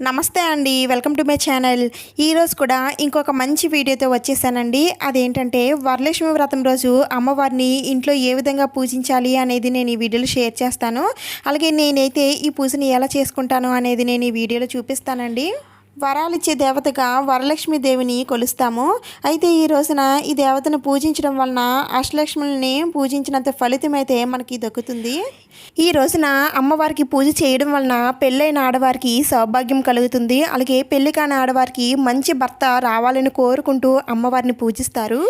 నమస్తే అండి. Welcome to my channel. ఈరోజు కూడా ఇంకొక మంచి వీడియోతో వచ్చేసానండి. అదేంటంటే వరలక్ష్మి వ్రతం రోజు అమ్మవారిని ఇంట్లో ఏ విధంగా పూజించాలి అనేది నేను ఈ వీడియోలో షేర్ చేస్తాను. అలాగే నేనైతే ఈ పూజని ఎలా చేసుకుంటాను అనేది నేను ఈ వీడియోలో చూపిస్తానండి. వరాలిచ్చే దేవతగా వరలక్ష్మి దేవిని కొలుస్తాము. అయితే ఈ రోజున ఈ దేవతను పూజించడం వలన అష్టలక్ష్ములని పూజించినంత ఫలితం అయితే మనకి దక్కుతుంది. ఈ రోజున అమ్మవారికి పూజ చేయడం వలన పెళ్ళైన ఆడవారికి సౌభాగ్యం కలుగుతుంది. అలాగే పెళ్లి కాని ఆడవారికి మంచి భర్త రావాలని కోరుకుంటూ అమ్మవారిని పూజిస్తారు.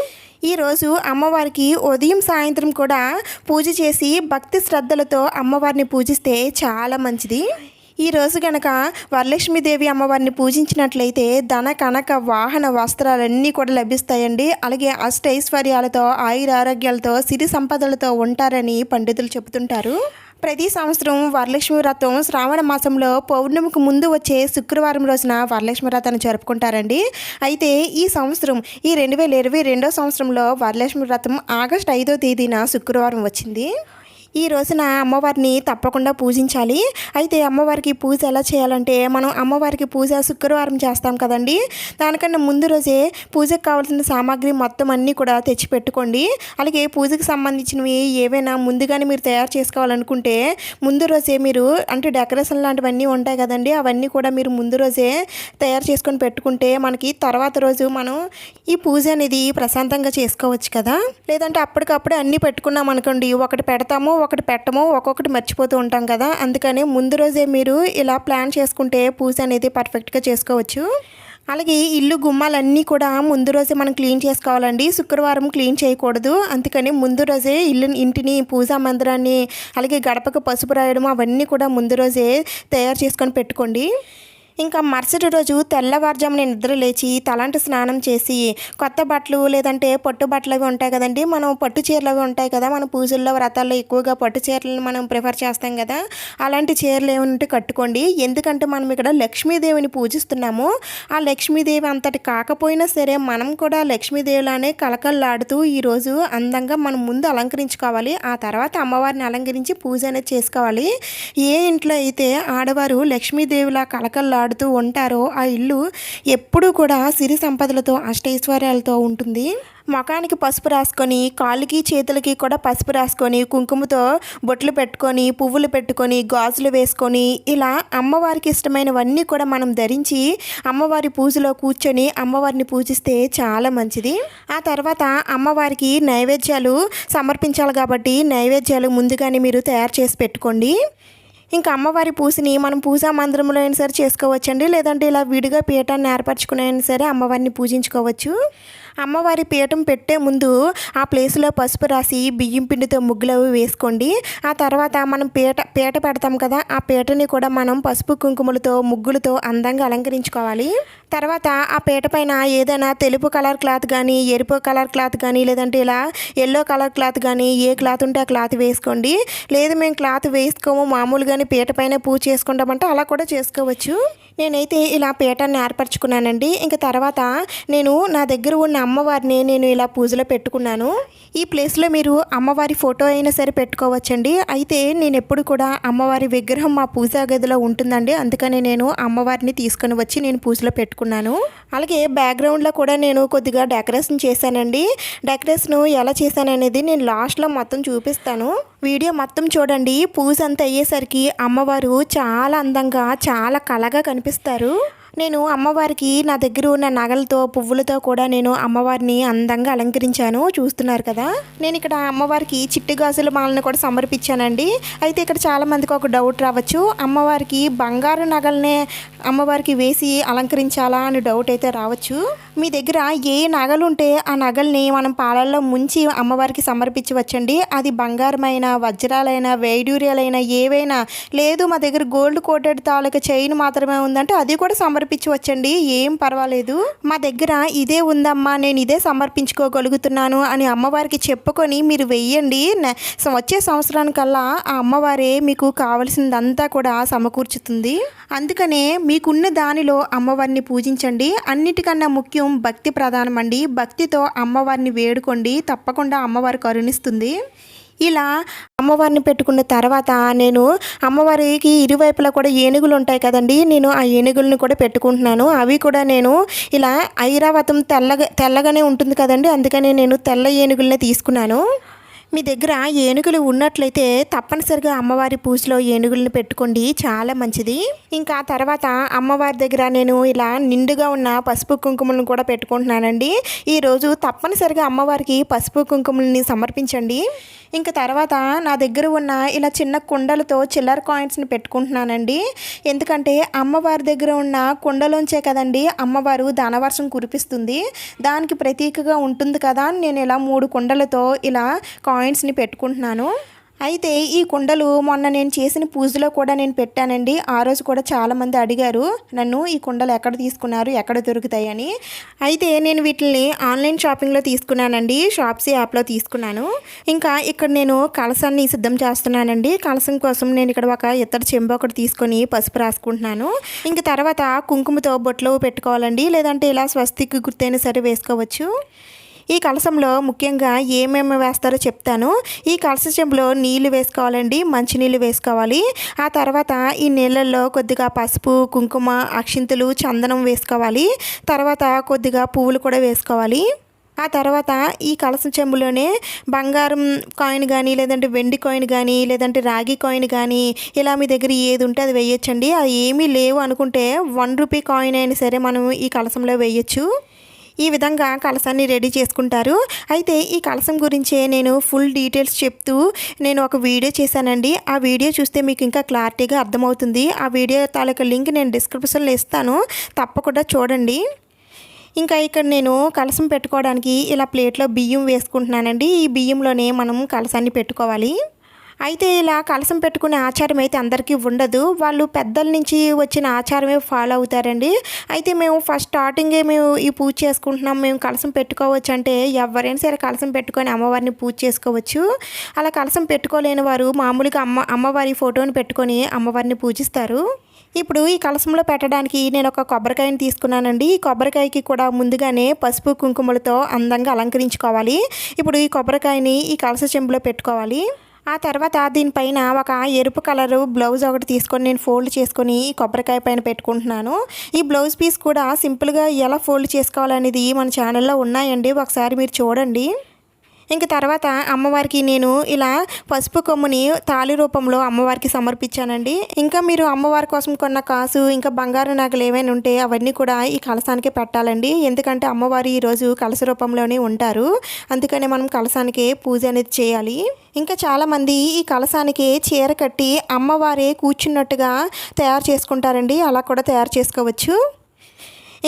ఈరోజు అమ్మవారికి ఉదయం సాయంత్రం కూడా పూజ చేసి భక్తి శ్రద్ధలతో అమ్మవారిని పూజిస్తే చాలా మంచిది. ఈరోజు కనుక వరలక్ష్మీదేవి అమ్మవారిని పూజించినట్లయితే ధన కనక వాహన వస్త్రాలన్నీ కూడా లభిస్తాయండి. అలాగే అష్టైశ్వర్యాలతో ఆయురారోగ్యాలతో సిరి సంపదలతో ఉంటారని పండితులు చెబుతుంటారు. ప్రతి సంవత్సరం వరలక్ష్మి వ్రతం శ్రావణ మాసంలో పౌర్ణమికి ముందు వచ్చే శుక్రవారం రోజున వరలక్ష్మి వ్రతాన్ని జరుపుకుంటారండి. అయితే ఈ సంవత్సరం ఈ 2022 సంవత్సరంలో వరలక్ష్మి వ్రతం ఆగస్టు 5వ తేదీన శుక్రవారం వచ్చింది. ఈ రోజున అమ్మవారిని తప్పకుండా పూజించాలి. అయితే అమ్మవారికి పూజ ఎలా చేయాలంటే మనం అమ్మవారికి పూజ శుక్రవారం చేస్తాం కదండి. దానికన్నా ముందు రోజే పూజకు కావాల్సిన సామాగ్రి మొత్తం అన్నీ కూడా తెచ్చి పెట్టుకోండి. అలాగే పూజకు సంబంధించినవి ఏవైనా ముందుగానే మీరు తయారు చేసుకోవాలనుకుంటే ముందు రోజే మీరు అంటే డెకరేషన్ లాంటివన్నీ ఉంటాయి కదండి, అవన్నీ కూడా మీరు ముందు రోజే తయారు చేసుకొని పెట్టుకుంటే మనకి తర్వాత రోజు మనం ఈ పూజ అనేది ప్రశాంతంగా చేసుకోవచ్చు కదా. లేదంటే అప్పటికప్పుడు అన్నీ పెట్టుకున్నాం అనుకోండి, ఒకటి పెడతాము ఒకటి పెట్టము, ఒక్కొక్కటి మర్చిపోతూ ఉంటాం కదా. అందుకని ముందు రోజే మీరు ఇలా ప్లాన్ చేసుకుంటే పూజ అనేది పర్ఫెక్ట్గా చేసుకోవచ్చు. అలాగే ఇల్లు గుమ్మాలన్నీ కూడా ముందు రోజే మనం క్లీన్ చేసుకోవాలండి. శుక్రవారం క్లీన్ చేయకూడదు. అందుకని ముందు రోజే ఇంటిని పూజా మందిరాన్ని అలాగే గడపకు పసుపు రాయడం అవన్నీ కూడా ముందు రోజే తయారు చేసుకొని పెట్టుకోండి. ఇంకా మరుసటి రోజు తెల్లవారుజామున నిద్ర లేచి తలంటు స్నానం చేసి కొత్త బట్టలు లేదంటే పట్టు బట్టలు అవి ఉంటాయి కదండి, మనం పట్టు చీరలు అవి ఉంటాయి కదా, మన పూజల్లో వ్రతాల్లో ఎక్కువగా పట్టు చీరలను మనం ప్రిఫర్ చేస్తాం కదా, అలాంటి చీరలు ఏమంటే కట్టుకోండి. ఎందుకంటే మనం ఇక్కడ లక్ష్మీదేవిని పూజిస్తున్నాము. ఆ లక్ష్మీదేవి అంతటి కాకపోయినా సరే మనం కూడా లక్ష్మీదేవిలానే కలకల్లాడుతూ ఈరోజు అందంగా మనం ముందు అలంకరించుకోవాలి. ఆ తర్వాత అమ్మవారిని అలంకరించి పూజ అనేది చేసుకోవాలి. ఏ ఇంట్లో అయితే ఆడవారు లక్ష్మీదేవిలా కలకల్లాడు ఉంటారో ఆ ఇల్లు ఎప్పుడూ కూడా సిరి సంపదలతో అష్టైశ్వర్యాలతో ఉంటుంది. ముఖానికి పసుపు రాసుకొని కాళ్ళకి చేతులకి కూడా పసుపు రాసుకొని కుంకుమతో బొట్లు పెట్టుకొని పువ్వులు పెట్టుకొని గాజులు వేసుకొని ఇలా అమ్మవారికి ఇష్టమైనవన్నీ కూడా మనం ధరించి అమ్మవారి పూజలో కూర్చొని అమ్మవారిని పూజిస్తే చాలా మంచిది. ఆ తర్వాత అమ్మవారికి నైవేద్యాలు సమర్పించాలి కాబట్టి నైవేద్యాలు ముందుగానే మీరు తయారు చేసి పెట్టుకోండి. ఇంకా అమ్మవారి పూజని మనం పూజా మందిరంలో అయినా సరే చేసుకోవచ్చండి, లేదంటే ఇలా విడిగా పీఠాన్ని ఏర్పరచుకుని అయినా సరే అమ్మవారిని పూజించుకోవచ్చు. అమ్మవారి పీఠం పెట్టే ముందు ఆ ప్లేస్లో పసుపు రాసి బియ్యం పిండితో ముగ్గులు అవి వేసుకోండి. ఆ తర్వాత మనం పీట పెడతాం కదా, ఆ పీటని కూడా మనం పసుపు కుంకుమలతో ముగ్గులతో అందంగా అలంకరించుకోవాలి. తర్వాత ఆ పీట పైన ఏదైనా తెలుపు కలర్ క్లాత్ కానీ ఎరుపు కలర్ క్లాత్ కానీ లేదంటే ఇలా ఎల్లో కలర్ క్లాత్ కానీ ఏ క్లాత్ ఉంటే ఆ క్లాత్ వేసుకోండి. లేదు మేము క్లాత్ వేసుకోము మామూలుగానే పీట పైన పూజ చేసుకుంటామంటే అలా కూడా చేసుకోవచ్చు. నేనైతే ఇలా పీఠాన్ని ఏర్పరచుకున్నానండి. ఇంకా తర్వాత నేను నా దగ్గర ఉన్న అమ్మవారిని నేను ఇలా పూజలో పెట్టుకున్నాను. ఈ ప్లేస్లో మీరు అమ్మవారి ఫోటో అయినా సరే పెట్టుకోవచ్చండి. అయితే నేను ఎప్పుడు కూడా అమ్మవారి విగ్రహం మా పూజా గదిలో ఉంటుందండి. అందుకని నేను అమ్మవారిని తీసుకొని వచ్చి నేను పూజలో పెట్టుకున్నాను. అలాగే బ్యాక్గ్రౌండ్లో కూడా నేను కొద్దిగా డెకరేషన్ చేశానండి. డెకరేషన్ ఎలా చేశాననేది నేను లాస్ట్లో మొత్తం చూపిస్తాను. వీడియో మొత్తం చూడండి. పూజ అంతా అయ్యేసరికి అమ్మవారు చాలా అందంగా చాలా కళగా కనిపిస్తారు. నేను అమ్మవారికి నా దగ్గర ఉన్న నగలతో పువ్వులతో కూడా నేను అమ్మవారిని అందంగా అలంకరించాను, చూస్తున్నారు కదా. నేను ఇక్కడ అమ్మవారికి చిట్టి గాజుల మాలను కూడా సమర్పించానండి. అయితే ఇక్కడ చాలామందికి ఒక డౌట్ రావచ్చు, అమ్మవారికి బంగారు నగలనే అమ్మవారికి వేసి అలంకరించాలా అని డౌట్ అయితే రావచ్చు. మీ దగ్గర ఏ నగలు ఉంటే ఆ నగల్ని మనం పాలల్లో ముంచి అమ్మవారికి సమర్పించవచ్చండి. అది బంగారమైన వజ్రాలైన వైడూర్యాలైన ఏవైనా, లేదు మా దగ్గర గోల్డ్ కోటెడ్ తాలూకా చైన్ మాత్రమే ఉందంటే అది కూడా సమర్పించవచ్చండి, ఏం పర్వాలేదు. మా దగ్గర ఇదే ఉందమ్మా నేను ఇదే సమర్పించుకోగలుగుతున్నాను అని అమ్మవారికి చెప్పుకొని మీరు వెయ్యండి. వచ్చే సంవత్సరానికల్లా ఆ అమ్మవారే మీకు కావలసిందంతా కూడా సమకూర్చుతుంది. అందుకనే మీకున్న దానిలో అమ్మవారిని పూజించండి. అన్నిటికన్నా ముఖ్యం భక్తి ప్రధానం అండి. భక్తితో అమ్మవారిని వేడుకోండి, తప్పకుండా అమ్మవారు కరుణిస్తుంది. ఇలా అమ్మవారిని పెట్టుకున్న తర్వాత నేను అమ్మవారికి ఇరువైపులా కూడా ఏనుగులు ఉంటాయి కదండి, నేను ఆ ఏనుగులను కూడా పెట్టుకుంటున్నాను. అవి కూడా నేను ఇలా ఐరావతం తెల్లగానే ఉంటుంది కదండి, అందుకని నేను తెల్ల ఏనుగులనే తీసుకున్నాను. మీ దగ్గర ఏనుగులు ఉన్నట్లయితే తప్పనిసరిగా అమ్మవారి పూజలో ఏనుగులను పెట్టుకోండి, చాలా మంచిది. ఇంకా తర్వాత అమ్మవారి దగ్గర నేను ఇలా నిండుగా ఉన్న పసుపు కుంకుమలను కూడా పెట్టుకుంటున్నానండి. ఈరోజు తప్పనిసరిగా అమ్మవారికి పసుపు కుంకుమల్ని సమర్పించండి. ఇంకా తర్వాత నా దగ్గర ఉన్న ఇలా చిన్న కుండలతో చిల్లర కాయిన్స్ని పెట్టుకుంటున్నానండి. ఎందుకంటే అమ్మవారి దగ్గర ఉన్న కుండలోంచే కదండి అమ్మవారు ధనవర్షం కురిపిస్తుంది, దానికి ప్రతీకగా ఉంటుంది కదా. నేను ఇలా 3 కుండలతో ఇలా కాయిన్స్ని పెట్టుకుంటున్నాను. అయితే ఈ కుండలు మొన్న నేను చేసిన పూజలో కూడా నేను పెట్టానండి. ఆ రోజు కూడా చాలామంది అడిగారు నన్ను, ఈ కుండలు ఎక్కడ తీసుకున్నారు, ఎక్కడ దొరుకుతాయని. అయితే నేను వీటిని ఆన్లైన్ షాపింగ్లో తీసుకున్నానండి, షాప్సీ యాప్లో తీసుకున్నాను. ఇంకా ఇక్కడ నేను కలసాన్ని సిద్ధం చేస్తున్నానండి. కలసం కోసం నేను ఇక్కడ ఒక ఇత్తడి చెంబు ఒకటి తీసుకొని పసుపు రాసుకుంటున్నాను. ఇంక తర్వాత కుంకుమతో బొట్లు పెట్టుకోవాలండి, లేదంటే ఇలా స్వస్తిక్ గుర్తైనా సరే వేసుకోవచ్చు. ఈ కలసంలో ముఖ్యంగా ఏమేమి వేస్తారో చెప్తాను. ఈ కలస చెంబులో నీళ్లు వేసుకోవాలండి, మంచినీళ్ళు వేసుకోవాలి. ఆ తర్వాత ఈ నీళ్ళల్లో కొద్దిగా పసుపు, కుంకుమ, అక్షింతలు, చందనం వేసుకోవాలి. తర్వాత కొద్దిగా పువ్వులు కూడా వేసుకోవాలి. ఆ తర్వాత ఈ కలసం చెంబులోనే బంగారం కాయిన్ కానీ, లేదంటే వెండి కాయిన్ కానీ, లేదంటే రాగి కాయిన్ కానీ, ఇలా మీ దగ్గర ఏది ఉంటే అది వేయొచ్చండి. అది ఏమీ లేవు అనుకుంటే 1 రూపీ కాయిన్ అయినా సరే మనం ఈ కలసంలో వేయచ్చు. ఈ విధంగా కలసాన్ని రెడీ చేసుకుంటారు. అయితే ఈ కలసం గురించే నేను ఫుల్ డీటెయిల్స్ చెప్తూ నేను ఒక వీడియో చేశానండి. ఆ వీడియో చూస్తే మీకు ఇంకా క్లారిటీగా అర్థమవుతుంది. ఆ వీడియో తాలూకా లింక్ నేను డిస్క్రిప్షన్లో ఇస్తాను, తప్పకుండా చూడండి. ఇంకా ఇక్కడ నేను కలసం పెట్టుకోవడానికి ఇలా ప్లేట్లో బియ్యం వేసుకుంటున్నానండి. ఈ బియ్యంలోనే మనం కలసాన్ని పెట్టుకోవాలి. అయితే ఇలా కలసం పెట్టుకునే ఆచారం అయితే అందరికీ ఉండదు, వాళ్ళు పెద్దల నుంచి వచ్చిన ఆచారమే ఫాలో అవుతారండి. అయితే మేము ఫస్ట్ స్టార్టింగే మేము ఈ పూజ చేసుకుంటున్నాం, మేము కలసం పెట్టుకోవచ్చు అంటే ఎవరైనా సరే కలసం పెట్టుకొని అమ్మవారిని పూజ చేసుకోవచ్చు. అలా కలసం పెట్టుకోలేని వారు మామూలుగా అమ్మవారి ఫోటోని పెట్టుకొని అమ్మవారిని పూజిస్తారు. ఇప్పుడు ఈ కలసంలో పెట్టడానికి నేను ఒక కొబ్బరికాయని తీసుకున్నానండి. ఈ కొబ్బరికాయకి కూడా ముందుగానే పసుపు కుంకుమలతో అందంగా అలంకరించుకోవాలి. ఇప్పుడు ఈ కొబ్బరికాయని ఈ కలస చెంబులో పెట్టుకోవాలి. ఆ తర్వాత దీనిపైన ఒక ఎరుపు కలరు బ్లౌజ్ ఒకటి తీసుకొని నేను ఫోల్డ్ చేసుకొని ఈ కొబ్బరికాయ పైన పెట్టుకుంటున్నాను. ఈ బ్లౌజ్ పీస్ కూడా సింపుల్గా ఎలా ఫోల్డ్ చేసుకోవాలనేది మన ఛానల్లో ఉన్నాయండి, ఒకసారి మీరు చూడండి. ఇంక తర్వాత అమ్మవారికి నేను ఇలా పసుపు కొమ్ముని తాళి రూపంలో అమ్మవారికి సమర్పించానండి. ఇంకా మీరు అమ్మవారి కోసం కొన్న కాసు, ఇంకా బంగారు నగలు ఏమైనా ఉంటే అవన్నీ కూడా ఈ కలసానికే పెట్టాలండి. ఎందుకంటే అమ్మవారు ఈరోజు కలస రూపంలోనే ఉంటారు, అందుకనే మనం కలసానికి పూజ అనేది చేయాలి. ఇంకా చాలామంది ఈ కలసానికి చీర కట్టి అమ్మవారే కూర్చున్నట్టుగా తయారు చేసుకుంటారండి, అలా కూడా తయారు చేసుకోవచ్చు.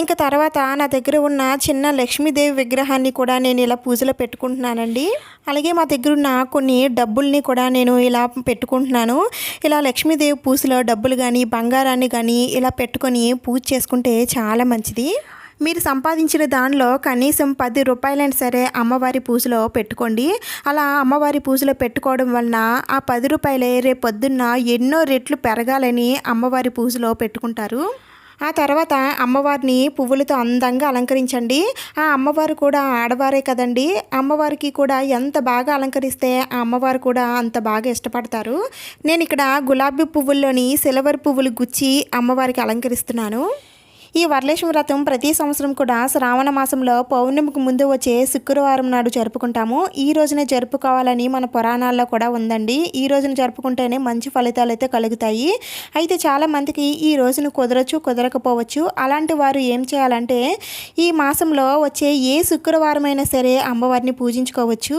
ఇంకా తర్వాత నా దగ్గర ఉన్న చిన్న లక్ష్మీదేవి విగ్రహాన్ని కూడా నేను ఇలా పూజలో పెట్టుకుంటున్నానండి. అలాగే మా దగ్గర ఉన్న కొన్ని డబ్బుల్ని కూడా నేను ఇలా పెట్టుకుంటున్నాను. ఇలా లక్ష్మీదేవి పూజలో డబ్బులు కానీ, బంగారాన్ని కానీ ఇలా పెట్టుకొని పూజ చేసుకుంటే చాలా మంచిది. మీరు సంపాదించిన దానిలో కనీసం 10 రూపాయలైనా సరే అమ్మవారి పూజలో పెట్టుకోండి. అలా అమ్మవారి పూజలో పెట్టుకోవడం వలన ఆ 10 రూపాయలే రేపు పొద్దున్న ఎన్నో రెట్లు పెరగాలని అమ్మవారి పూజలో పెట్టుకుంటారు. ఆ తర్వాత అమ్మవారిని పువ్వులతో అందంగా అలంకరించండి. ఆ అమ్మవారు కూడా ఆడవారే కదండి, అమ్మవారికి కూడా ఎంత బాగా అలంకరిస్తే ఆ అమ్మవారు కూడా అంత బాగా ఇష్టపడతారు. నేను ఇక్కడ గులాబీ పువ్వుల్లోని సిల్వర్ పువ్వులు గుచ్చి అమ్మవారికి అలంకరిస్తున్నాను. ఈ వరలక్ష్మి వ్రతం ప్రతి సంవత్సరం కూడా శ్రావణ మాసంలో పౌర్ణమికి ముందు వచ్చే శుక్రవారం నాడు జరుపుకుంటాము. ఈ రోజునే జరుపుకోవాలని మన పురాణాల్లో కూడా ఉందండి. ఈ రోజున జరుపుకుంటేనే మంచి ఫలితాలు అయితే కలుగుతాయి. అయితే చాలామందికి ఈ రోజును కుదరచ్చు, కుదరకపోవచ్చు. అలాంటి వారు ఏం చేయాలంటే ఈ మాసంలో వచ్చే ఏ శుక్రవారమైనా సరే అమ్మవారిని పూజించుకోవచ్చు.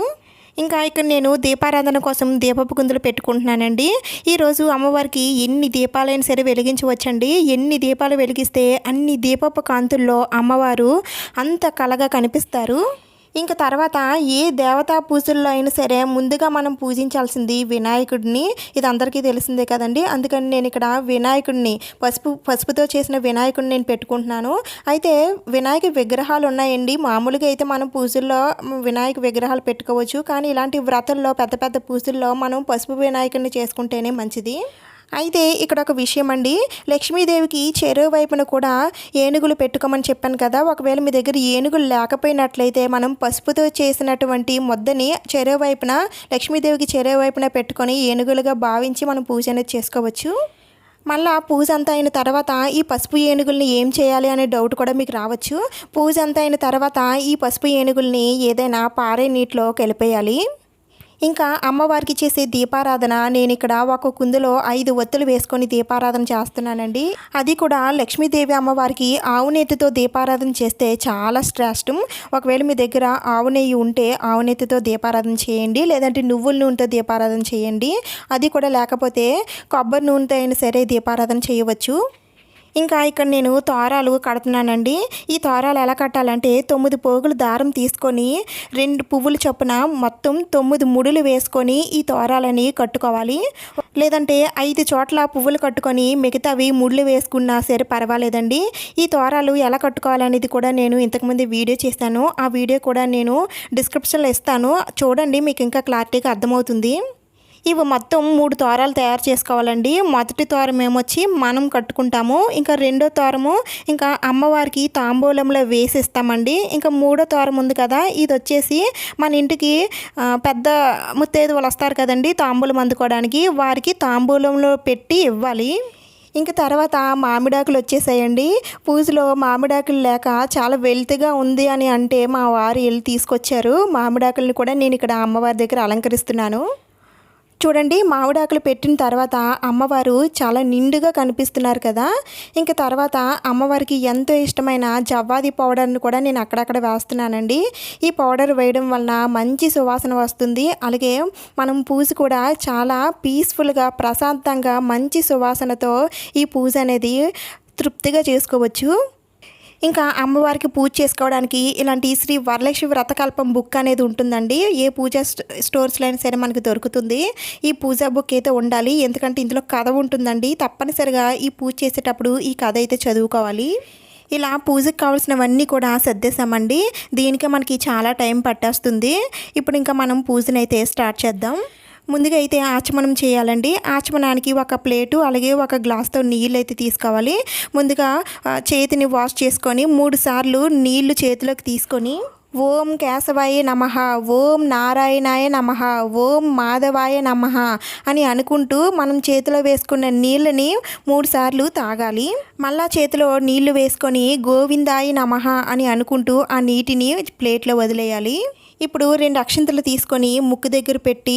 ఇంకా ఇక్కడ నేను దీపారాధన కోసం దీపపు కుందులు పెట్టుకుంటున్నానండి. ఈరోజు అమ్మవారికి ఎన్ని దీపాలైనా సరే వెలిగించవచ్చండి. ఎన్ని దీపాలు వెలిగిస్తే అన్ని దీపపు కాంతుల్లో అమ్మవారు అంత కళగా కనిపిస్తారు. ఇంకా తర్వాత ఏ దేవతా పూజల్లో అయినా సరే ముందుగా మనం పూజించాల్సింది వినాయకుడిని. ఇది అందరికీ తెలిసిందే కదండి, అందుకని నేను ఇక్కడ వినాయకుడిని పసుపుతో చేసిన వినాయకుడిని నేను పెట్టుకుంటున్నాను. అయితే వినాయక విగ్రహాలు ఉన్నాయండి. మామూలుగా అయితే మనం పూజల్లో వినాయక విగ్రహాలు పెట్టుకోవచ్చు, కానీ ఇలాంటి వ్రతంలో పెద్ద పెద్ద పూజల్లో మనం పసుపు వినాయకుడిని చేసుకుంటేనే మంచిది. అయితే ఇక్కడ ఒక విషయం అండి, లక్ష్మీదేవికి చెరో వైపున కూడా ఏనుగులు పెట్టుకోమని చెప్పాను కదా. ఒకవేళ మీ దగ్గర ఏనుగులు లేకపోయినట్లయితే మనం పసుపుతో చేసినటువంటి ముద్దని చెరో వైపున లక్ష్మీదేవికి చెరో వైపున పెట్టుకొని ఏనుగులుగా భావించి మనం పూజ అనేది చేసుకోవచ్చు. మళ్ళీ పూజ అంతా అయిన తర్వాత ఈ పసుపు ఏనుగుల్ని ఏం చేయాలి అనే డౌట్ కూడా మీకు రావచ్చు. పూజ అంతా అయిన తర్వాత ఈ పసుపు ఏనుగుల్ని ఏదైనా పారే నీటిలో కలిపేయాలి. ఇంకా అమ్మవారికి చేసే దీపారాధన నేను ఇక్కడ ఒక కుందులో 5 ఒత్తులు వేసుకొని దీపారాధన చేస్తున్నానండి. అది కూడా లక్ష్మీదేవి అమ్మవారికి ఆవు నెయ్యితో దీపారాధన చేస్తే చాలా శ్రేష్టం. ఒకవేళ మీ దగ్గర ఆవు నెయ్యి ఉంటే ఆవు నెయ్యితో దీపారాధన చేయండి, లేదంటే నువ్వుల నూనెతో దీపారాధన చేయండి. అది కూడా లేకపోతే కొబ్బరి నూనెతో అయినా సరే దీపారాధన చేయవచ్చు. ఇంకా ఇక్కడ నేను తోరాలు కడుతున్నానండి. ఈ తోరాలు ఎలా కట్టాలంటే 9 పోగులు దారం తీసుకొని 2 పువ్వులు చొప్పున మొత్తం 9 ముడులు వేసుకొని ఈ తోరాలని కట్టుకోవాలి. లేదంటే 5 చోట్ల పువ్వులు కట్టుకొని మిగతావి ముడులు వేసుకున్నా సరే పర్వాలేదండి. ఈ తోరాలు ఎలా కట్టుకోవాలనేది కూడా నేను ఇంతకుముందు వీడియో చేశాను. ఆ వీడియో కూడా నేను డిస్క్రిప్షన్లో ఇస్తాను, చూడండి, మీకు ఇంకా క్లారిటీగా అర్థమవుతుంది. ఇవి మొత్తం 3 తోరాలు తయారు చేసుకోవాలండి. మొదటి తోరం ఏమొచ్చి మనం కట్టుకుంటాము, ఇంకా రెండో తోరము ఇంకా అమ్మవారికి తాంబూలంలో వేసిస్తామండి. ఇంకా మూడో తోరం ఉంది కదా, ఇది వచ్చేసి మన ఇంటికి పెద్ద ముత్తైదువులు వస్తారు కదండి తాంబూలం అందుకోవడానికి, వారికి తాంబూలంలో పెట్టి ఇవ్వాలి. ఇంకా తర్వాత మామిడాకులు వచ్చేసాయండి. పూజలో మామిడాకులు లేక చాలా వెల్తిగా ఉంది అని అంటే మా వారు వెళ్ళి తీసుకొచ్చారు. మామిడాకులను కూడా నేను ఇక్కడ అమ్మవారి దగ్గర అలంకరిస్తున్నాను. చూడండి, మామిడాకులు పెట్టిన తర్వాత అమ్మవారు చాలా నిండుగా కనిపిస్తున్నారు కదా. ఇంకా తర్వాత అమ్మవారికి ఎంతో ఇష్టమైన జవ్వాది పౌడర్ని కూడా నేను అక్కడక్కడ వేస్తున్నానండి. ఈ పౌడర్ వేయడం వలన మంచి సువాసన వస్తుంది. అలాగే మనం పూజ కూడా చాలా పీస్ఫుల్గా ప్రశాంతంగా మంచి సువాసనతో ఈ పూజ అనేది తృప్తిగా చేసుకోవచ్చు. ఇంకా అమ్మవారికి పూజ చేసుకోవడానికి ఇలాంటి శ్రీ వరలక్ష్మి వ్రతకల్పం బుక్ అనేది ఉంటుందండి. ఏ పూజా స్టోర్స్లో అయినా సరే మనకు దొరుకుతుంది. ఈ పూజా బుక్ అయితే ఉండాలి, ఎందుకంటే ఇందులో కథ ఉంటుందండి. తప్పనిసరిగా ఈ పూజ చేసేటప్పుడు ఈ కథ అయితే చదువుకోవాలి. ఇలా పూజకు కావాల్సినవన్నీ కూడా సర్దేశామండి. దీనికే మనకి చాలా టైం పట్టేస్తుంది. ఇప్పుడు ఇంకా మనం పూజనైతే స్టార్ట్ చేద్దాం. ముందుగా అయితే ఆచమనం చేయాలండి. ఆచమనానికి ఒక ప్లేటు అలాగే ఒక గ్లాస్తో నీళ్ళు అయితే తీసుకోవాలి. ముందుగా చేతిని వాష్ చేసుకొని 3 సార్లు నీళ్లు చేతిలోకి తీసుకొని ఓం కేశవాయ నమః, ఓం నారాయణాయ నమః, ఓం మాధవాయ నమః అని అనుకుంటూ మనం చేతిలో వేసుకున్న నీళ్ళని 3 సార్లు తాగాలి. మళ్ళా చేతిలో నీళ్లు వేసుకొని గోవిందాయ నమః అని అనుకుంటూ ఆ నీటిని ప్లేట్లో వదిలేయాలి. ఇప్పుడు 2 అక్షింతలు తీసుకొని ముక్కు దగ్గర పెట్టి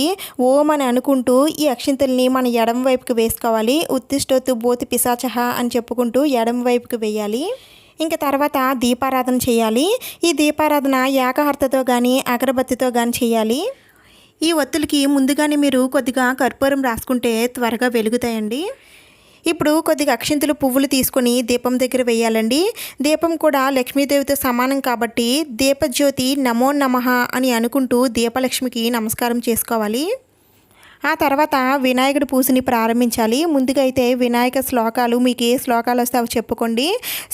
ఓం అని అనుకుంటూ ఈ అక్షింతల్ని మన ఎడమ వైపుకి వేసుకోవాలి. ఉత్తిష్టోత్తు బోతి పిశాచహ అని చెప్పుకుంటూ ఎడమ వైపుకి వేయాలి. ఇంకా తర్వాత దీపారాధన చేయాలి. ఈ దీపారాధన ఏకహర్తతో కానీ అగరబత్తితో కానీ చేయాలి. ఈ ఒత్తులకి ముందుగానే మీరు కొద్దిగా కర్పూరం రాసుకుంటే త్వరగా వెలుగుతాయండి. ఇప్పుడు కొద్దిగా అక్షింతలు పువ్వులు తీసుకొని దీపం దగ్గర వేయాలండి. దీపం కూడా లక్ష్మీదేవితో సమానం కాబట్టి దీపజ్యోతి నమో నమః అని అనుకుంటూ దీపలక్ష్మికి నమస్కారం చేసుకోవాలి. ఆ తర్వాత వినాయకుడి పూజని ప్రారంభించాలి. ముందుగా అయితే వినాయక శ్లోకాలు, మీకు ఏ శ్లోకాలు వస్తే అవి చెప్పుకోండి.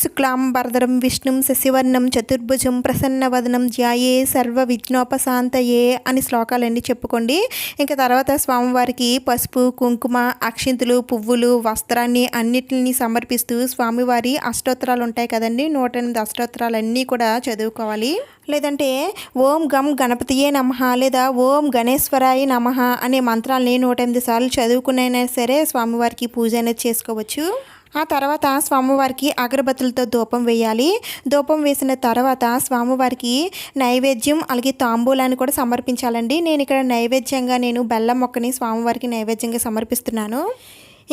శుక్లాంబరధరం విష్ణుం శశివర్ణం చతుర్భుజం ప్రసన్నవదనం ధ్యాయే సర్వ విఘ్నోపశాంతయే అని శ్లోకాలన్నీ చెప్పుకోండి. ఇంకా తర్వాత స్వామివారికి పసుపు, కుంకుమ, అక్షింతలు, పువ్వులు, వస్త్రాన్ని అన్నిటిని సమర్పిస్తూ స్వామివారి అష్టోత్తరాలు ఉంటాయి కదండి, 108 అష్టోత్తరాలన్నీ కూడా చదువుకోవాలి. లేదంటే ఓం గం గణపతియే నమః లేదా ఓం గణేశ్వరాయ నమః అనే మంత్రాలని 108 సార్లు చదువుకునైనా సరే స్వామివారికి పూజ అనేది చేసుకోవచ్చు. ఆ తర్వాత స్వామివారికి అగరబత్తులతో ధూపం వేయాలి. ధూపం వేసిన తర్వాత స్వామివారికి నైవేద్యం అలాగే తాంబూలాన్ని కూడా సమర్పించాలండి. నేను ఇక్కడ నైవేద్యంగా బెల్లం మొక్కని స్వామివారికి నైవేద్యంగా సమర్పిస్తున్నాను.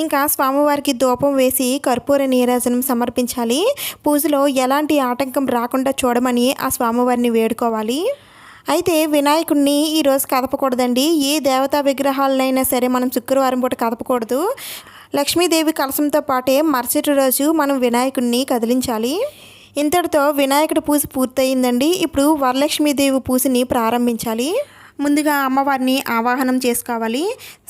ఇంకా స్వామివారికి ధూపం వేసి కర్పూర నీరాజనం సమర్పించాలి. పూజలో ఎలాంటి ఆటంకం రాకుండా చూడమని ఆ స్వామివారిని వేడుకోవాలి. అయితే వినాయకుడిని ఈరోజు కదపకూడదండి. ఏ దేవతా విగ్రహాలనైనా సరే మనం శుక్రవారం పూట కదపకూడదు. లక్ష్మీదేవి కలశంతో పాటే మరుసటి రోజు మనం వినాయకుడిని కదిలించాలి. ఇంతటితో వినాయకుడి పూజ పూర్తయిందండి. ఇప్పుడు వరలక్ష్మీదేవి పూజని ప్రారంభించాలి. ముందుగా అమ్మవారిని ఆవాహనం చేసుకోవాలి.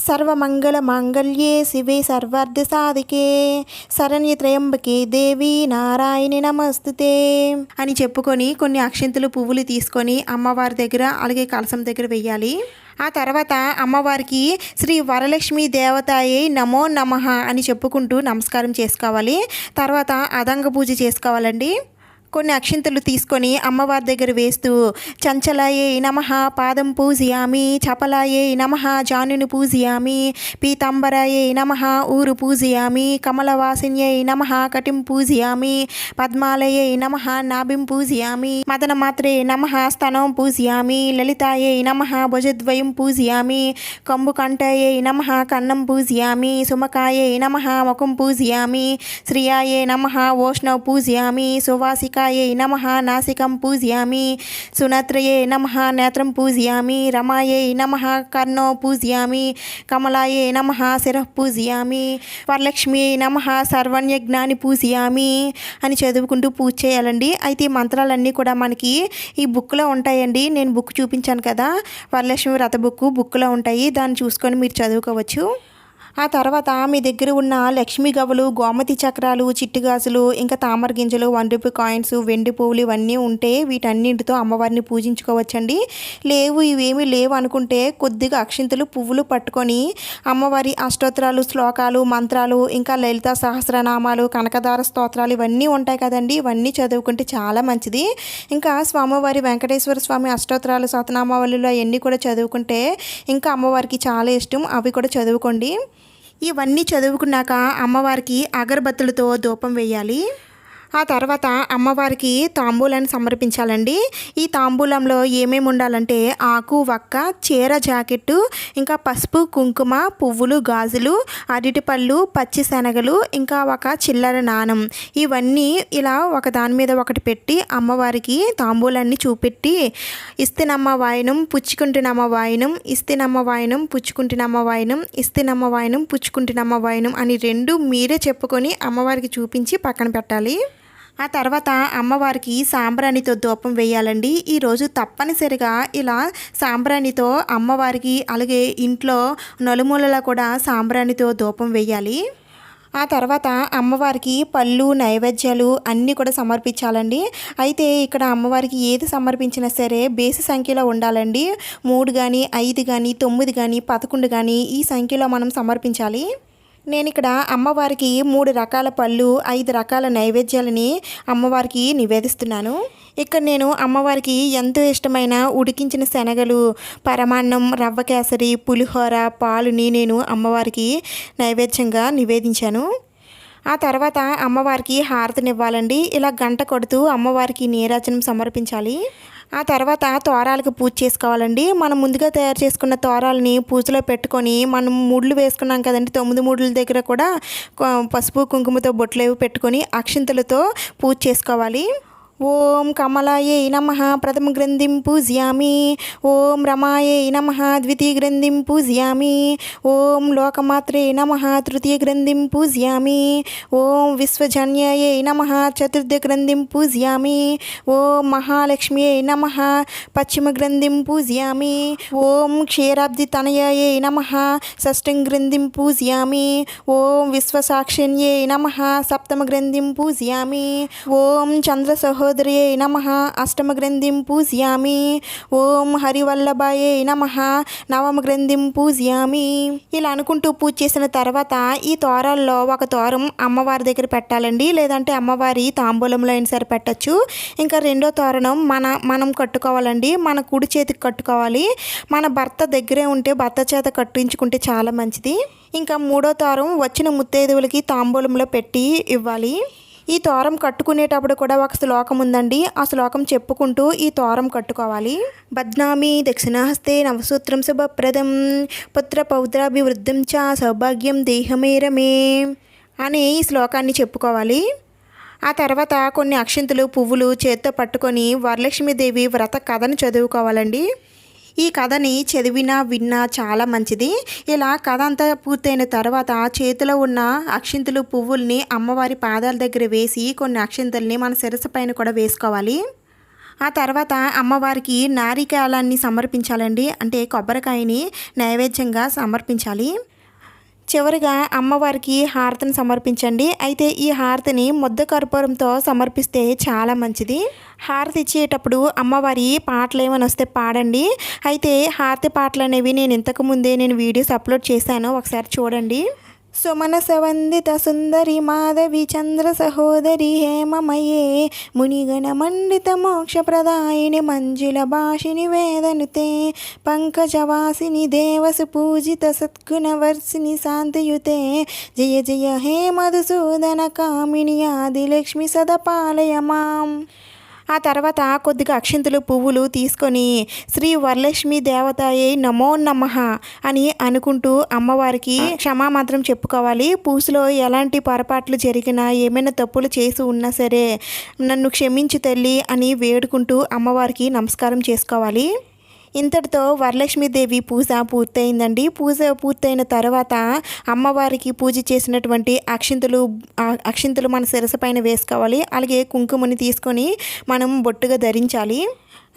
సర్వమంగళ మాంగళ్యే శివే సర్వార్థ సాధికే శరణ్య త్రయంబకే దేవి నారాయణి నమస్తుతే అని చెప్పుకొని కొన్ని అక్షింతలు పువ్వులు తీసుకొని అమ్మవారి దగ్గర అలాగే కలశం దగ్గర వెయ్యాలి. ఆ తర్వాత అమ్మవారికి శ్రీ వరలక్ష్మి దేవతాయే నమో నమః అని చెప్పుకుంటూ నమస్కారం చేసుకోవాలి. తర్వాత అదంగ పూజ చేసుకోవాలండి. కొన్ని అక్షింతలు తీసుకొని అమ్మవారి దగ్గర వేస్తూ చంచలాయే నమః పాదం పూజయామి, చపలాయే నమః జానుని పూజయామి, పీతాంబరాయే నమః ఊరు పూజయామి, కమలవాసిన్యై నమః కటిం పూజయామి, పద్మాలయే నమః నాభిం పూజయామి, మదనమాత్రే నమః స్తనం పూజయామి, లలితాయే నమః భుజద్వయం పూజయామి, కంబుకంఠయే నమః కన్నం పూజయామి, సుమకాయే నమః ముఖం పూజయామి, శ్రియాయే నమః ఓష్ణవ్ పూజయామి, సువాసిక నమః నాసికం పూజయామి, సునత్రయే నమః నేత్రం పూజయామి, రమాయే నమః కర్ణో పూజయామి, కమలాయే నమః శిరః పూజయామి, వరలక్ష్మి నమః సర్వజ్ఞాని పూజయామి అని చదువుకుంటూ పూజ చేయాలండి. అయితే ఈ మంత్రాలన్నీ కూడా మనకి ఈ బుక్లో ఉంటాయండి. నేను బుక్ చూపించాను కదా, వరలక్ష్మి వ్రత బుక్లో ఉంటాయి. దాన్ని చూసుకొని మీరు చదువుకోవచ్చు. ఆ తర్వాత మీ దగ్గర ఉన్న లక్ష్మీ గవ్వలు, గోమతి చక్రాలు, చిట్టి గాజులు, ఇంకా తామర గింజలు, 1 రూపీ కాయిన్స్, వెండి పువ్వులు ఇవన్నీ ఉంటే వీటన్నింటితో అమ్మవారిని పూజించుకోవచ్చండి. ఇవేమీ లేవు అనుకుంటే కొద్దిగా అక్షింతలు, పువ్వులు పట్టుకొని అమ్మవారి అష్టోత్తరాలు, శ్లోకాలు, మంత్రాలు, ఇంకా లలిత సహస్రనామాలు, కనకదార స్తోత్రాలు ఇవన్నీ ఉంటాయి కదండి. ఇవన్నీ చదువుకుంటే చాలా మంచిది. ఇంకా స్వామివారి వెంకటేశ్వర స్వామి అష్టోత్తరాలు, సతనామావళిలో అవన్నీ కూడా చదువుకుంటే ఇంకా అమ్మవారికి చాలా ఇష్టం. అవి కూడా చదువుకోండి. ఇవన్నీ చదువుకున్నాక అమ్మవారికి అగరబత్తులతో ధూపం వేయాలి. ఆ తర్వాత అమ్మవారికి తాంబూలాన్ని సమర్పించాలండి. ఈ తాంబూలంలో ఏమేమి ఉండాలంటే ఆకు, వక్క, చీర, జాకెట్టు, ఇంకా పసుపు, కుంకుమ, పువ్వులు, గాజులు, అరటిపళ్ళు, పచ్చి శనగలు, ఇంకా ఒక చిల్లర నాణం. ఇవన్నీ ఇలా ఒక దాని మీద ఒకటి పెట్టి అమ్మవారికి తాంబూలాన్ని చూపెట్టి ఇస్తినమ్మ వాయనం పుచ్చుకుంటున్నమ్మ వాయనం, ఇస్తినమ్మ వాయనం పుచ్చుకుంటున్నమ్మ వాయనం, ఇస్తినమ్మ వాయనం పుచ్చుకుంటున్నమ్మ వాయనం అని 2 మీరే చెప్పుకొని అమ్మవారికి చూపించి పక్కన పెట్టాలి. ఆ తర్వాత అమ్మవారికి సాంబ్రాణితో ధూపం వేయాలండి. ఈరోజు తప్పనిసరిగా ఇలా సాంబ్రాణితో అమ్మవారికి, అలాగే ఇంట్లో నలుమూలలా కూడా సాంబ్రాణితో ధూపం వేయాలి. ఆ తర్వాత అమ్మవారికి పళ్ళు, నైవేద్యాలు అన్నీ కూడా సమర్పించాలండి. అయితే ఇక్కడ అమ్మవారికి ఏది సమర్పించినా సరే బేసి సంఖ్యలో ఉండాలండి. 3 కానీ 5 కానీ 9 కానీ 11 కానీ ఈ సంఖ్యలో మనం సమర్పించాలి. నేను ఇక్కడ అమ్మవారికి 3 రకాల పళ్ళు, 5 రకాల నైవేద్యాలని అమ్మవారికి నివేదిస్తున్నాను. ఇక్కడ నేను అమ్మవారికి ఎంతో ఇష్టమైన ఉడికించిన శనగలు, పరమాన్నం, రవ్వ కేసరి, పులిహోర, పాలుని నేను అమ్మవారికి నైవేద్యంగా నివేదించాను. ఆ తర్వాత అమ్మవారికి హారతినివ్వాలండి. ఇలా గంట కొడుతూ అమ్మవారికి నీరాజనం సమర్పించాలి. ఆ తర్వాత తోరాలకు పూజ చేసుకోవాలండి. మనం ముందుగా తయారు చేసుకున్న తోరాలని పూజలో పెట్టుకొని మనం ముడులు వేసుకున్నాం కదండి, 9 ముడుల దగ్గర కూడా పసుపు, కుంకుమతో బొట్లు పెట్టుకొని అక్షింతలతో పూజ చేసుకోవాలి. ఓం కమలాయే నమః ప్రథమ గ్రంథిం పూజయామి, ఓం రమాయే నమః ద్వితీయ గ్రంథిం పూజయామి, ఓం లోకమాత్రే నమః తృతీయ గ్రంథిం పూజయామి, ఓం విశ్వజన్యాయే నమః చతుర్థ గ్రంథిం పూజయామి, ఓం మహాలక్ష్మ్యై నమః పశ్చిమ గ్రంథిం పూజయామి, ఓం క్షీరాబ్ది తనయాయే నమః షష్టం గ్రంథిం పూజయామి, ఓం విశ్వసాక్షిణ్యై నమః సప్తమ గ్రంథిం పూజయామి, ఓం చంద్ర సహోదర్యై నమః అష్టమ గ్రంథిం పూజయామి, ఓం హరివల్లభాయై నమః నవమ గ్రంథిం పూజయామి. ఇలా అనుకుంటూ పూజ చేసిన తర్వాత ఈ తోరాల్లో ఒక తోరం అమ్మవారి దగ్గర పెట్టాలండి, లేదంటే అమ్మవారి తాంబూలంలో అయినా సరే పెట్టచ్చు. ఇంకా రెండో తోరణం మనం కట్టుకోవాలండి. మన కుడి చేతికి కట్టుకోవాలి. మన భర్త దగ్గరే ఉంటే భర్త చేత కట్టించుకుంటే చాలా మంచిది. ఇంకా మూడో తోరం వచ్చిన ముత్తైదువులకి తాంబూలంలో పెట్టి ఇవ్వాలి. ఈ తోరం కట్టుకునేటప్పుడు కూడా ఒక శ్లోకం ఉందండి. ఆ శ్లోకం చెప్పుకుంటూ ఈ తోరం కట్టుకోవాలి. బధ్నామి దక్షిణహస్తే నవసూత్రం శుభప్రదం పుత్ర పౌత్రాభివృద్ధం చ సౌభాగ్యం దేహమేరమే అని ఈ శ్లోకాన్ని చెప్పుకోవాలి. ఆ తర్వాత కొన్ని అక్షింతలు, పువ్వులు చేత్తో పట్టుకొని వరలక్ష్మీదేవి వ్రత కథను చదువుకోవాలండి. ఈ కథని చదివినా విన్నా చాలా మంచిది. ఇలా కథ అంతా పూర్తయిన తర్వాత చేతిలో ఉన్న అక్షింతలు, పువ్వుల్ని అమ్మవారి పాదాల దగ్గర వేసి కొన్ని అక్షింతల్ని మన శిరస్సు పైన కూడా వేసుకోవాలి. ఆ తర్వాత అమ్మవారికి నారికేళాన్ని సమర్పించాలండి. అంటే కొబ్బరికాయని నైవేద్యంగా సమర్పించాలి. చివరిగా అమ్మవారికి హారతిని సమర్పించండి. అయితే ఈ హారతిని ముద్ద కర్పూరంతో సమర్పిస్తే చాలా మంచిది. హారతి ఇచ్చేటప్పుడు అమ్మవారి పాటలు ఏమైనా వస్తే పాడండి. అయితే హారతి పాటలు అనేవి నేను ఇంతకుముందే వీడియోస్ అప్లోడ్ చేశాను, ఒకసారి చూడండి. సుమనస వందిత సుందరి మాధవి చంద్ర సహోదరి హేమమయే మునిగణ మండిత మోక్షప్రదాయిని మంజుల భాషిని వేదనుతే పంకజవాసిని దేవసు పూజిత సద్గుణవర్షిని శాంతియుతే జయ జయ హే మధుసూదన కామిని ఆదిలక్ష్మి సదపాలయ మాం. ఆ తర్వాత కొద్దిగా అక్షింతలు పువ్వులు తీసుకొని శ్రీ వరలక్ష్మి దేవతాయే నమో నమః అని అనుకుంటూ అమ్మవారికి క్షమామంత్రం చెప్పుకోవాలి. పూజలో ఎలాంటి పొరపాట్లు జరిగినా ఏమైనా తప్పులు చేసి ఉన్నా సరే నన్ను క్షమించు తల్లి అని వేడుకుంటూ అమ్మవారికి నమస్కారం చేసుకోవాలి. ఇంతటితో వరలక్ష్మీదేవి పూజ పూర్తయిందండి. పూజ పూర్తయిన తర్వాత అమ్మవారికి పూజ చేసినటువంటి అక్షింతలు మన శిరస్సు పైన వేసుకోవాలి. అలాగే కుంకుమని తీసుకొని మనం బొట్టుగా ధరించాలి.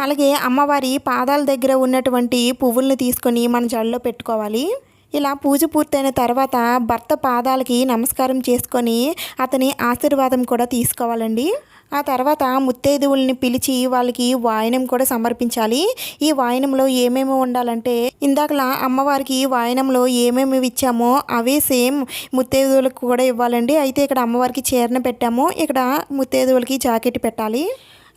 అలాగే అమ్మవారి పాదాల దగ్గర ఉన్నటువంటి పువ్వులను తీసుకొని మన జడలో పెట్టుకోవాలి. ఇలా పూజ పూర్తయిన తర్వాత భర్త పాదాలకి నమస్కారం చేసుకొని అతని ఆశీర్వాదం కూడా తీసుకోవాలండి. ఆ తర్వాత ముత్తైదువుల్ని పిలిచి వాళ్ళకి వాయనం కూడా సమర్పించాలి. ఈ వాయనంలో ఏమేమి ఉండాలంటే ఇందాకలా అమ్మవారికి వాయనంలో ఏమేమి ఇచ్చామో అవే సేమ్ ముత్తైదువులకు కూడా ఇవ్వాలండి. అయితే ఇక్కడ అమ్మవారికి చీరను పెట్టాము, ఇక్కడ ముత్తైదువులకి జాకెట్ పెట్టాలి.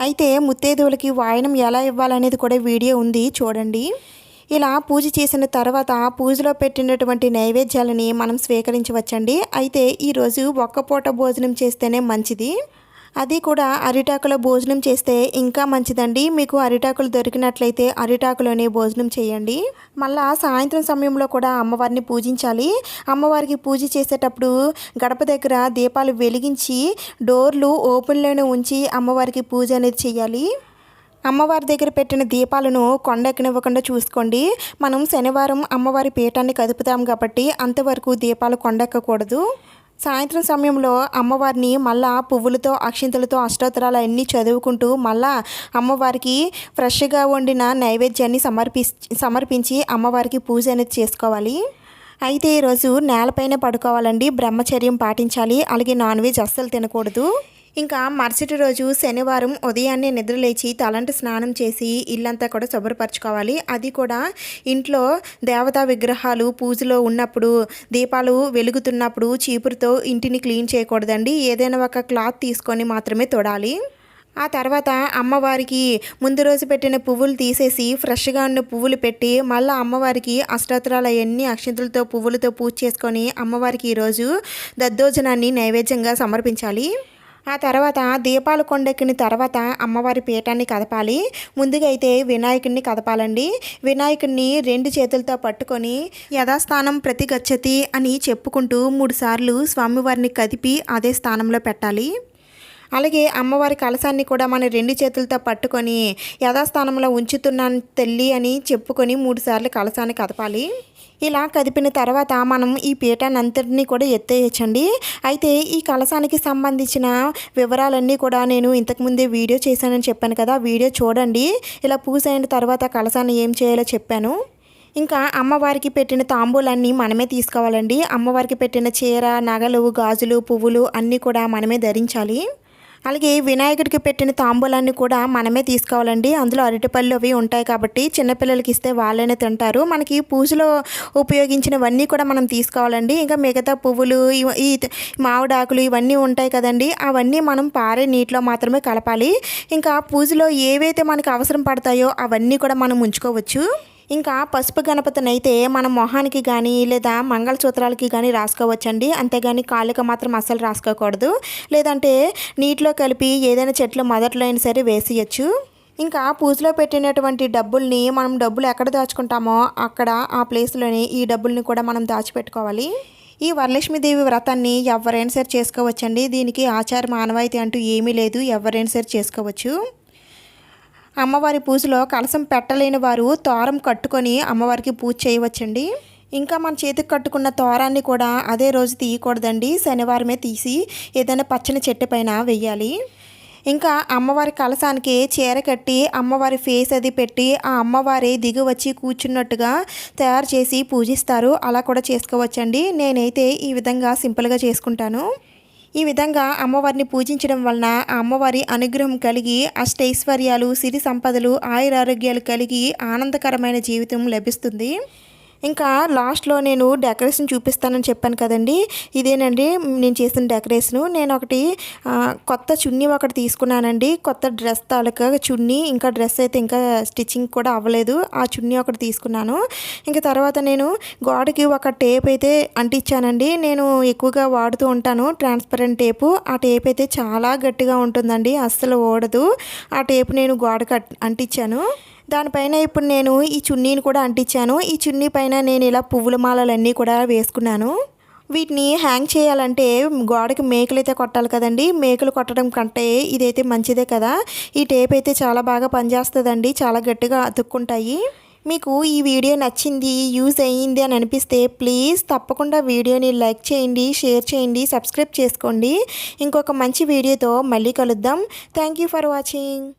అయితే ముత్తైదువులకి వాయనం ఎలా ఇవ్వాలనేది కూడా వీడియో ఉంది, చూడండి. ఇలా పూజ చేసిన తర్వాత పూజలో పెట్టినటువంటి నైవేద్యాలని మనం స్వీకరించవచ్చండి. అయితే ఈరోజు ఒక్క పూట భోజనం చేస్తేనే మంచిది. అది కూడా అరిటాకులో భోజనం చేస్తే ఇంకా మంచిదండి. మీకు అరిటాకులు దొరికినట్లయితే అరిటాకులోనే భోజనం చేయండి. మళ్ళా సాయంత్రం సమయంలో కూడా అమ్మవారిని పూజించాలి. అమ్మవారికి పూజ చేసేటప్పుడు గడప దగ్గర దీపాలు వెలిగించి డోర్లు ఓపెన్లోనే ఉంచి అమ్మవారికి పూజ అనేది చేయాలి. అమ్మవారి దగ్గర పెట్టిన దీపాలను కొండెక్కనివ్వకుండా చూసుకోండి. మనం శనివారం అమ్మవారి పీఠాన్ని కదుపుతాం కాబట్టి అంతవరకు దీపాలు కొండెక్కకూడదు. సాయంత్రం సమయంలో అమ్మవారిని మళ్ళా పువ్వులతో అక్షింతలతో అష్టోత్తరాలు అన్నీ చదువుకుంటూ మళ్ళా అమ్మవారికి ఫ్రెష్గా వండిన నైవేద్యాన్ని సమర్పించి అమ్మవారికి పూజ అనేది చేసుకోవాలి. అయితే ఈరోజు నేలపైన పడుకోవాలండి, బ్రహ్మచర్యం పాటించాలి. అలాగే నాన్ వెజ్ అస్సలు తినకూడదు. ఇంకా మరుసటి రోజు శనివారం ఉదయాన్నే నిద్రలేచి తలంటి స్నానం చేసి ఇల్లంతా కూడా శుభ్రపరచుకోవాలి. అది కూడా ఇంట్లో దేవతా విగ్రహాలు పూజలో ఉన్నప్పుడు దీపాలు వెలుగుతున్నప్పుడు చీపురుతో ఇంటిని క్లీన్ చేయకూడదండి. ఏదైనా ఒక క్లాత్ తీసుకొని మాత్రమే తొడాలి. ఆ తర్వాత అమ్మవారికి ముందు రోజు పెట్టిన పువ్వులు తీసేసి ఫ్రెష్గా ఉన్న పువ్వులు పెట్టి మళ్ళీ అమ్మవారికి అష్టోత్తరాలు అవన్నీ అక్షంతలతో పువ్వులతో పూజ చేసుకొని అమ్మవారికి ఈరోజు దద్దోజనాన్ని నైవేద్యంగా సమర్పించాలి. ఆ తర్వాత దీపాలు కొండెక్కిన తర్వాత అమ్మవారి పీఠాన్ని కదపాలి. ముందుగా అయితే వినాయకుడిని కదపాలండి. వినాయకుడిని 2 చేతులతో పట్టుకొని యథాస్థానం ప్రతి గచ్చతి అని చెప్పుకుంటూ 3 సార్లు స్వామివారిని కదిపి అదే స్థానంలో పెట్టాలి. అలాగే అమ్మవారి కలశాన్ని కూడా మన 2 చేతులతో పట్టుకొని యథాస్థానంలో ఉంచుతున్నాను తల్లి అని చెప్పుకొని 3 సార్లు కలశాన్ని కదపాలి. ఇలా కదిపిన తర్వాత మనం ఈ పీఠాన్ని అంతటినీ కూడా ఎత్తేయచ్చండి. అయితే ఈ కలశానికి సంబంధించిన వివరాలన్నీ కూడా నేను ఇంతకుముందే వీడియో చేశానని చెప్పాను కదా, వీడియో చూడండి. ఇలా పూజ అయిన తర్వాత కలశాన్ని ఏం చేయాలో చెప్పాను. ఇంకా అమ్మవారికి పెట్టిన తాంబూలన్నీ మనమే తీసుకోవాలండి. అమ్మవారికి పెట్టిన చీర, నగలు, గాజులు, పువ్వులు అన్నీ కూడా మనమే ధరించాలి. అలాగే వినాయకుడికి పెట్టిన తాంబూలాన్ని కూడా మనమే తీసుకోవాలండి. అందులో అరటిపళ్ళు అవి ఉంటాయి కాబట్టి చిన్నపిల్లలకి ఇస్తే వాళ్ళైనా తింటారు. మనకి పూజలో ఉపయోగించినవన్నీ కూడా మనం తీసుకోవాలండి. ఇంకా మిగతా పువ్వులు, ఈ మామిడాకులు ఇవన్నీ ఉంటాయి కదండి, అవన్నీ మనం పారే నీటిలో మాత్రమే కలపాలి. ఇంకా పూజలో ఏవైతే మనకు అవసరం పడతాయో అవన్నీ కూడా మనం ఉంచుకోవచ్చు. ఇంకా పసుపు గణపతిని అయితే మన మొహానికి కానీ లేదా మంగళసూత్రాలకి కానీ రాసుకోవచ్చండి. అంతేగాని కాళ్ళకి మాత్రం అస్సలు రాసుకోకూడదు. లేదంటే నీటిలో కలిపి ఏదైనా చెట్లు మొదట్లో అయినా సరే వేసేయచ్చు. ఇంకా పూజలో పెట్టినటువంటి డబ్బుల్ని మనం డబ్బులు ఎక్కడ దాచుకుంటామో అక్కడ ఆ ప్లేస్లోని ఈ డబ్బుల్ని కూడా మనం దాచిపెట్టుకోవాలి. ఈ వరలక్ష్మీదేవి వ్రతాన్ని ఎవరైనా సరే చేసుకోవచ్చండి. దీనికి ఆచార మానవాయితీ అంటూ ఏమీ లేదు, ఎవరైనా సరే చేసుకోవచ్చు. అమ్మవారి పూజలో కలశం పెట్టలేని వారు తోరం కట్టుకొని అమ్మవారికి పూజ చేయవచ్చండి. ఇంకా మన చేతికి కట్టుకున్న తోరాన్ని కూడా అదే రోజు తీయకూడదండి, శనివారమే తీసి ఏదైనా పచ్చని చెట్టు పైన వెయ్యాలి. ఇంకా అమ్మవారి కలశానికి చీర కట్టి అమ్మవారి ఫేస్ అది పెట్టి ఆ అమ్మవారి దిగి వచ్చి కూర్చున్నట్టుగా తయారు చేసి పూజిస్తారు. అలా కూడా చేసుకోవచ్చండి. నేనైతే ఈ విధంగా సింపుల్గా చేసుకుంటాను. ఈ విధంగా అమ్మవారిని పూజించడం వలన ఆ అమ్మవారి అనుగ్రహం కలిగి అష్టైశ్వర్యాలు, సిరి సంపదలు, ఆయురారోగ్యాలు కలిగి ఆనందకరమైన జీవితం లభిస్తుంది. ఇంకా లాస్ట్లో నేను డెకరేషన్ చూపిస్తానని చెప్పాను కదండి, ఇదేనండి నేను చేసిన డెకరేషను. నేను ఒకటి కొత్త చున్నీ ఒకటి తీసుకున్నానండి. కొత్త డ్రెస్ తాలూకా చున్నీ, ఇంకా డ్రెస్ అయితే ఇంకా స్టిచ్చింగ్ కూడా అవ్వలేదు. ఆ చున్నీ ఒకటి తీసుకున్నాను. ఇంకా తర్వాత నేను గోడకి ఒక టేప్ అయితే అంటించానండి. నేను ఎక్కువగా వాడుతూ ఉంటాను ట్రాన్స్పరెంట్ టేపు. ఆ టేప్ అయితే చాలా గట్టిగా ఉంటుందండి, అస్సలు ఓడదు. ఆ టేప్ నేను గోడకు అంటించాను. దానిపైన ఇప్పుడు నేను ఈ చున్నీని కూడా అంటించాను. ఈ చున్నీ పైన నేను ఇలా పువ్వుల మాలలన్నీ కూడా వేసుకున్నాను. వీటిని హ్యాంగ్ చేయాలంటే గోడకి మేకులు అయితే కొట్టాలి కదండి. మేకులు కొట్టడం కంటే ఇదైతే మంచిదే కదా. ఈ టేప్ అయితే చాలా బాగా పనిచేస్తుందండి, చాలా గట్టిగా అతుక్కుంటాయి. మీకు ఈ వీడియో నచ్చింది, యూజ్ అయ్యింది అని అనిపిస్తే ప్లీజ్ తప్పకుండా వీడియోని లైక్ చేయండి, షేర్ చేయండి, సబ్స్క్రైబ్ చేసుకోండి. ఇంకొక మంచి వీడియోతో మళ్ళీ కలుద్దాం. Thank you for watching.